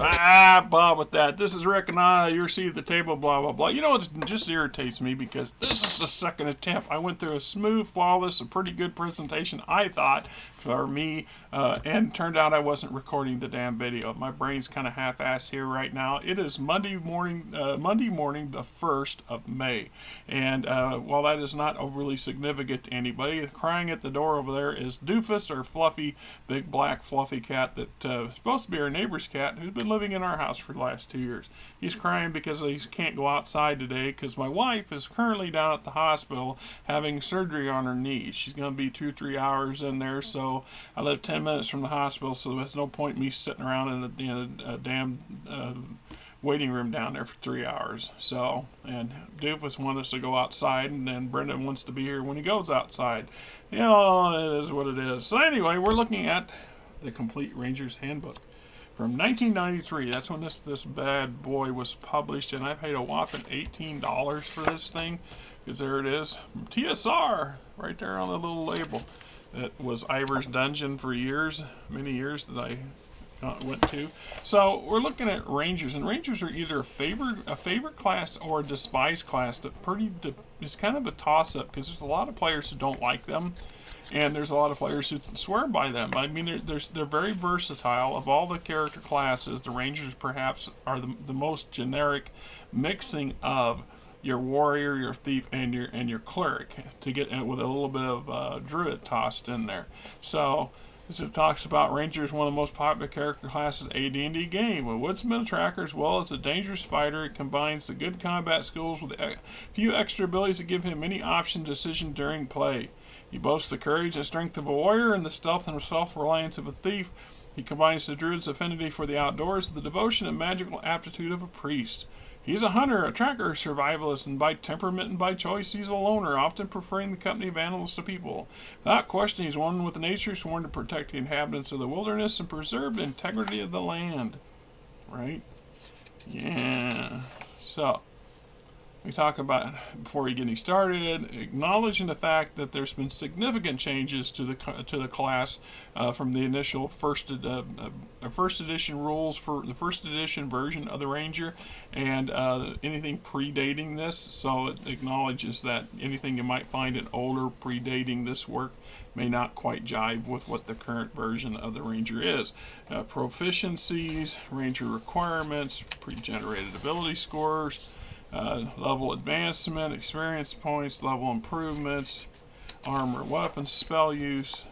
Bob with that. This is Rick and you see the table, blah, blah, blah. You know, it just irritates me because this is the second attempt. I went through a smooth, flawless, a pretty good presentation, I thought, for me, and turned out I wasn't recording the damn video. My brain's kind of half-assed here right now. It is Monday morning, the 1st of May. And while that is not overly significant to anybody, crying at the door over there is Doofus, or Fluffy, big black fluffy cat that is supposed to be our neighbor's cat, who's been living in our house for the last 2 years. He's crying because he can't go outside today because my wife is currently down at the hospital having surgery on her knee. She's going to be 2-3 hours in there, so I live 10 minutes from the hospital, so there's no point in me sitting around in a damn waiting room down there for 3 hours. So, and Doofus wants us to go outside, and then Brendan wants to be here when he goes outside. You know, it is what it is. So anyway, we're looking at the Complete Ranger's Handbook from 1993. That's when this bad boy was published, and I paid a whopping $18 for this thing, because there it is, TSR, right there on the little label. It was Ivor's Dungeon for years, many years that I went to. So we're looking at Rangers, and Rangers are either a favorite class or a despised class. That it's kind of a toss-up because there's a lot of players who don't like them, and there's a lot of players who swear by them. I mean, they're very versatile. Of all the character classes, the Rangers perhaps are the most generic mixing of your warrior, your thief, and your cleric, to get with a little bit of druid tossed in there. So as it talks about, Ranger is one of the most popular character classes AD&D game. A woodsman tracker as well as a dangerous fighter, it combines the good combat skills with a few extra abilities to give him many option decisions during play. He boasts the courage and strength of a warrior and the stealth and self-reliance of a thief. He combines the druid's affinity for the outdoors with the devotion and magical aptitude of a priest. He's a hunter, a tracker, a survivalist, and by temperament and by choice, he's a loner, often preferring the company of animals to people. Without question, he's one with nature, sworn to protect the inhabitants of the wilderness and preserve the integrity of the land. Right? Yeah. So, we talk about, before we get any started, acknowledging the fact that there's been significant changes to the class from the initial first edition rules for the first edition version of the Ranger, and anything predating this. So it acknowledges that anything you might find in older predating this work may not quite jive with what the current version of the Ranger is. Proficiencies, Ranger requirements, pre-generated ability scores, level advancement, experience points, level improvements, armor, weapons, spell use,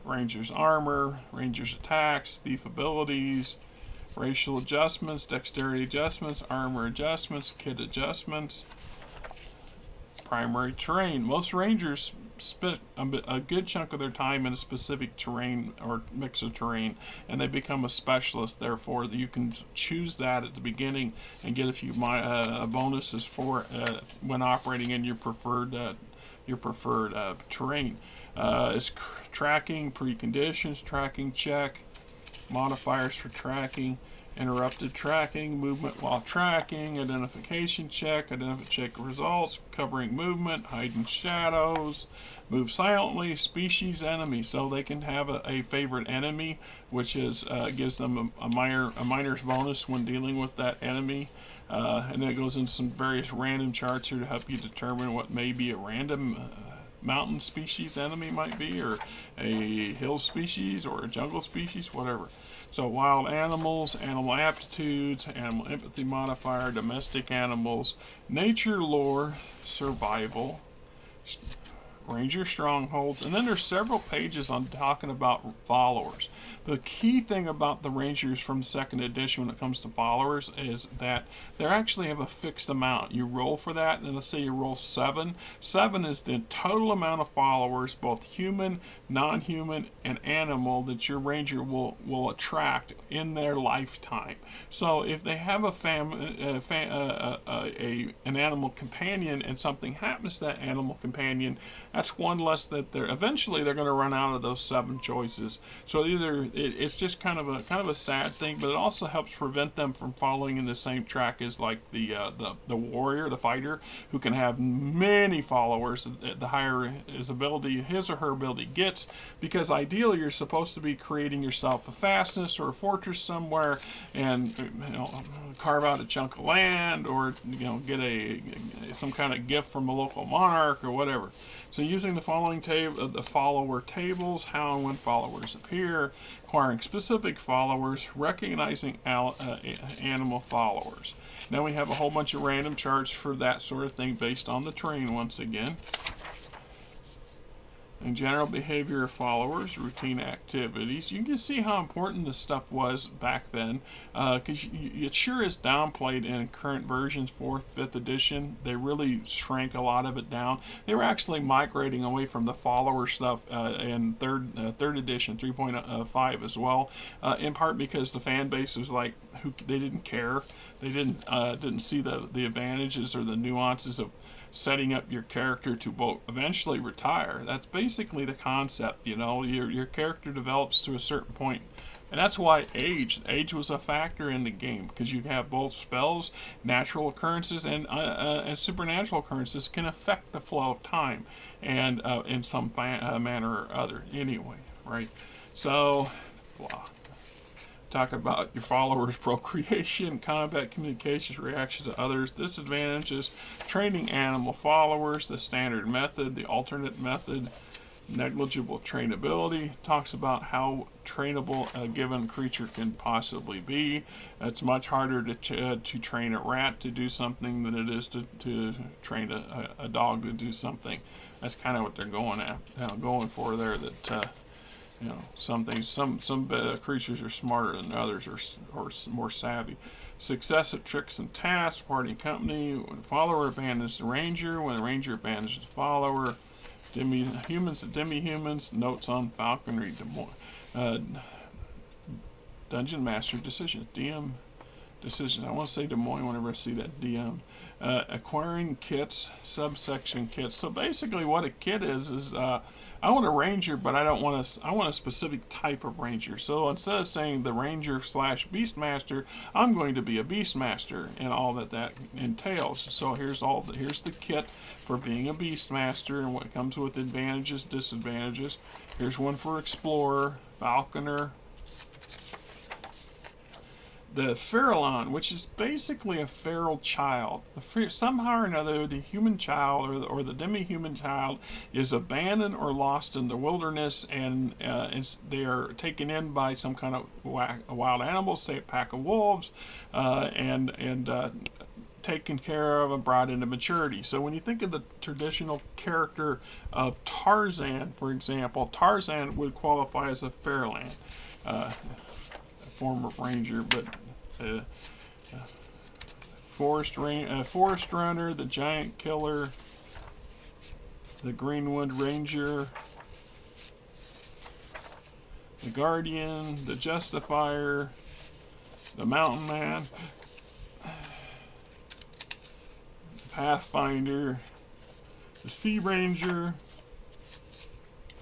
Ranger's armor, Ranger's attacks, thief abilities, racial adjustments, dexterity adjustments, armor adjustments, kit adjustments, primary terrain. Most Rangers spend a good chunk of their time in a specific terrain or mix of terrain, and they become a specialist. Therefore, you can choose that at the beginning and get a few bonuses for when operating in your preferred terrain. It's tracking, preconditions, tracking check, modifiers for tracking, interrupted tracking, movement while tracking, identification check results, covering movement, hiding shadows, move silently, species enemy. So they can have a favorite enemy, which is gives them a minor's bonus when dealing with that enemy. And then it goes into some various random charts here to help you determine what may be a random mountain species enemy might be, or a hill species, or a jungle species, whatever. So wild animals, animal aptitudes, animal empathy modifier, domestic animals, nature lore, survival, Ranger strongholds, and then there's several pages on talking about followers. The key thing about the Rangers from second edition when it comes to followers is that they actually have a fixed amount. You roll for that, and let's say you roll 7. 7 is the total amount of followers, both human, non-human, and animal, that your Ranger will attract in their lifetime. So if they have an animal companion and something happens to that animal companion, that's one less that eventually they're going to run out of those 7 choices. So either it's just kind of a sad thing, but it also helps prevent them from following in the same track as like the warrior, the fighter, who can have many followers. The higher his or her ability gets, because ideally you're supposed to be creating yourself a fastness or a fortress somewhere, and carve out a chunk of land, or get some kind of gift from a local monarch or whatever. So using the following the follower tables, how and when followers appear, acquiring specific followers, recognizing animal followers. Now we have a whole bunch of random charts for that sort of thing based on the terrain once again. And general behavior of followers, routine activities. You can see how important this stuff was back then, because it sure is downplayed in current versions, 4th, 5th edition. They really shrank a lot of it down. They were actually migrating away from the follower stuff in third edition, 3.5 as well, in part because the fan base was like, they didn't care. They didn't see the advantages or the nuances of setting up your character to eventually retire. That's basically the concept. Your character develops to a certain point, and that's why age was a factor in the game, because you have both spells, natural occurrences, and supernatural occurrences can affect the flow of time, and in some manner or other anyway, right? So blah. Talk about your followers' procreation, combat, communications, reactions to others, disadvantages, training animal followers, the standard method, the alternate method, negligible trainability. Talks about how trainable a given creature can possibly be. It's much harder to train a rat to do something than it is to train a dog to do something. That's kind of what they're going for there. That some creatures are smarter than others, or more savvy. Successive tricks and tasks, party and company. When a follower abandons the ranger, when the ranger abandons the follower. Humans to demi-humans. Notes on falconry. Dungeon master decisions. DM decisions. I want to say Des Moines whenever I see that DM. Acquiring kits, subsection kits. So basically, what a kit is I want a ranger, but I want a specific type of ranger. So instead of saying the ranger / beastmaster, I'm going to be a beastmaster, and all that entails. So here's the kit for being a beastmaster, and what comes with advantages, disadvantages. Here's one for explorer, falconer. The Feralon, which is basically a feral child. Somehow or another, the human child or the demi-human child is abandoned or lost in the wilderness, and they are taken in by some kind of wild animals, say a pack of wolves, and taken care of and brought into maturity. So when you think of the traditional character of Tarzan, for example, Tarzan would qualify as a Fairland. Form of ranger, but forest runner, the giant killer, the Greenwood Ranger, the Guardian, the Justifier, the Mountain Man, the Pathfinder, the Sea Ranger,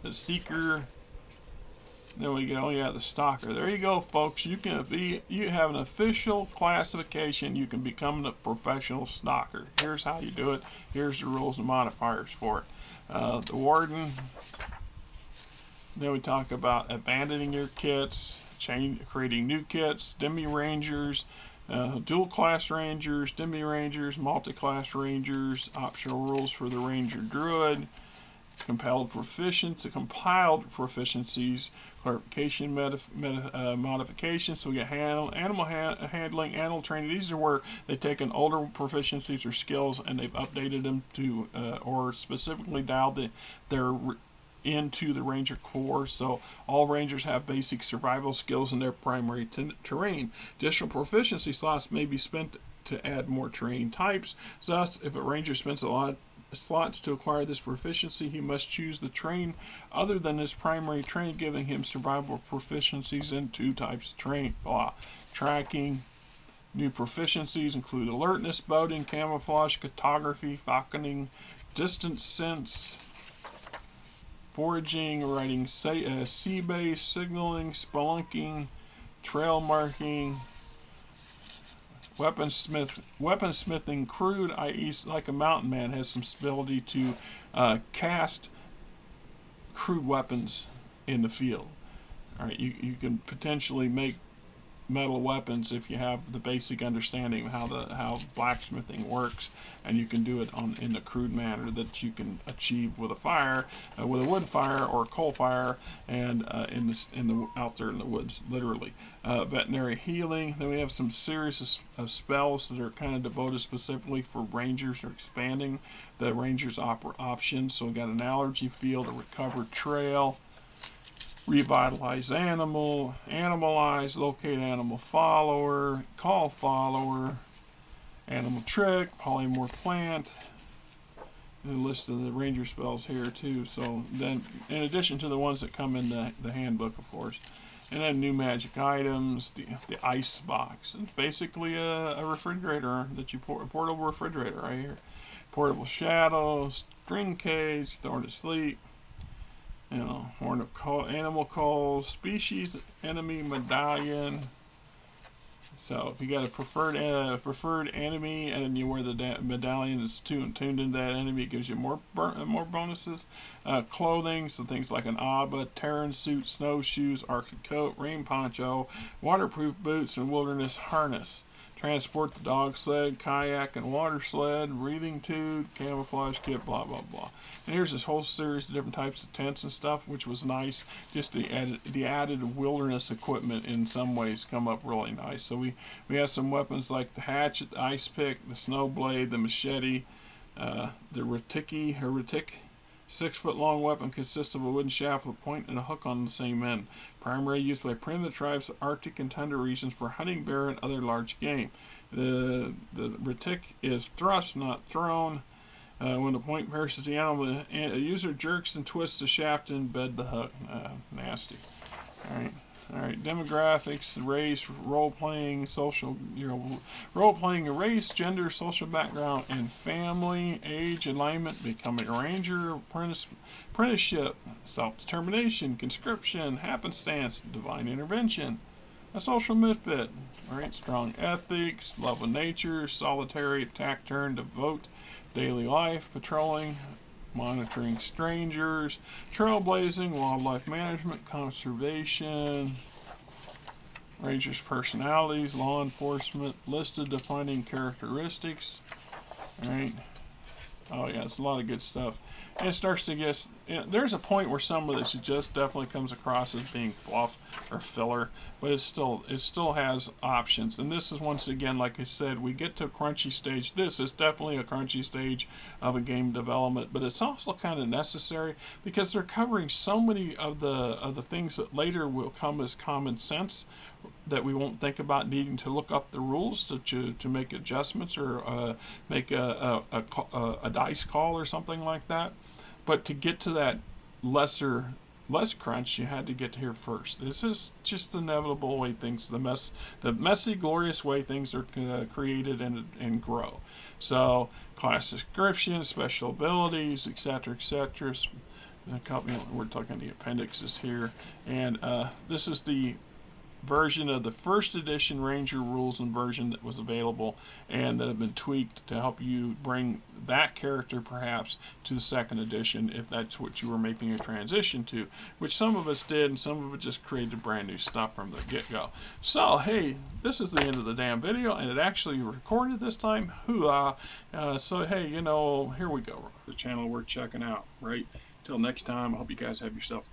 the Seeker. There we go. Yeah, the Stalker. There you go, folks. You have an official classification. You can become the professional stalker. Here's how you do it. Here's the rules and modifiers for it. The Warden. Then we talk about abandoning your kits, creating new kits, demi-rangers, dual-class rangers, demi-rangers, multi-class rangers, optional rules for the ranger druid, compiled proficiencies, clarification, modifications. So we get animal handling, animal training. These are where they take an older proficiencies or skills and they've updated them to, or specifically dialed their into the ranger core. So all rangers have basic survival skills in their primary terrain. Additional proficiency slots may be spent to add more terrain types. Thus, if a ranger spends a lot of slots to acquire this proficiency, he must choose the terrain other than his primary terrain, giving him survival proficiencies in 2 types of terrain. Blah. Tracking. New proficiencies include alertness, boating, camouflage, cartography, falconing, distance sense, foraging, writing sea base, signaling, spelunking, trail marking, weaponsmithing, crude, i.e. like a mountain man has some ability to cast crude weapons in the field. All right, you can potentially make metal weapons if you have the basic understanding of how blacksmithing works, and you can do it in the crude manner that you can achieve with a fire, with a wood fire or a coal fire, and out there in the woods, literally. Veterinary healing. Then we have some series of spells that are kind of devoted specifically for rangers or expanding the rangers' options. So we got an allergy field, a recover trail, revitalize animal, animalize, locate animal follower, call follower, animal trick, polymorph plant, and a list of the ranger spells here too. So then, in addition to the ones that come in the handbook, of course, and then new magic items, the ice box. It's basically a refrigerator that you a portable refrigerator right here. Portable shadow, string cage, thorn to sleep. Horn of animal calls, species enemy medallion. So if you got a preferred enemy and you wear the medallion that's tuned into that enemy, it gives you more bonuses. Clothing, so things like an ABBA, Terran suit, snowshoes, Arctic coat, rain poncho, waterproof boots, and wilderness harness. Transport the dog sled, kayak, and water sled, breathing tube, camouflage kit, blah, blah, blah. And here's this whole series of different types of tents and stuff, which was nice. Just the added wilderness equipment in some ways come up really nice. So we have some weapons like the hatchet, the ice pick, the snow blade, the machete, the Ritik. 6-foot-long weapon consists of a wooden shaft with a point and a hook on the same end. Primarily used by primitive tribes of Arctic and tundra regions for hunting bear and other large game. The Ritik is thrust, not thrown. When the point pierces the animal, the user jerks and twists the shaft and embed the hook. Nasty. All right. Demographics: race, role-playing, role-playing, race, gender, social background, and family, age, alignment, becoming a ranger, apprenticeship, self-determination, conscription, happenstance, divine intervention, a social misfit. All right. Strong ethics, love of nature, solitary, attack turn, devote, daily life, patrolling, monitoring strangers, trailblazing, wildlife management, conservation, rangers' personalities, law enforcement, listed defining characteristics. All right. Oh yeah, it's a lot of good stuff. And it starts to get, there's a point where some of this just definitely comes across as being fluff or filler, but it still has options. And this is, once again, like I said, we get to a crunchy stage. This is definitely a crunchy stage of a game development, but it's also kind of necessary because they're covering so many of the things that later will come as common sense, that we won't think about needing to look up the rules to make adjustments or make a dice call or something like that. But to get to that less crunch, you had to get here first. This is just the inevitable way things, the messy, glorious way things are created and grow. So class description, special abilities, etc., etc. We're talking the appendixes here, and this is the version of the first edition Ranger rules and version that was available and that have been tweaked to help you bring that character perhaps to the second edition if that's what you were making a transition to, which some of us did, and some of it just created brand new stuff from the get-go. So hey, this is the end of the damn video, and it actually recorded this time. Hoo-ah. So hey, here we go. The channel worth checking out, right? Till next time, I hope you guys have yourself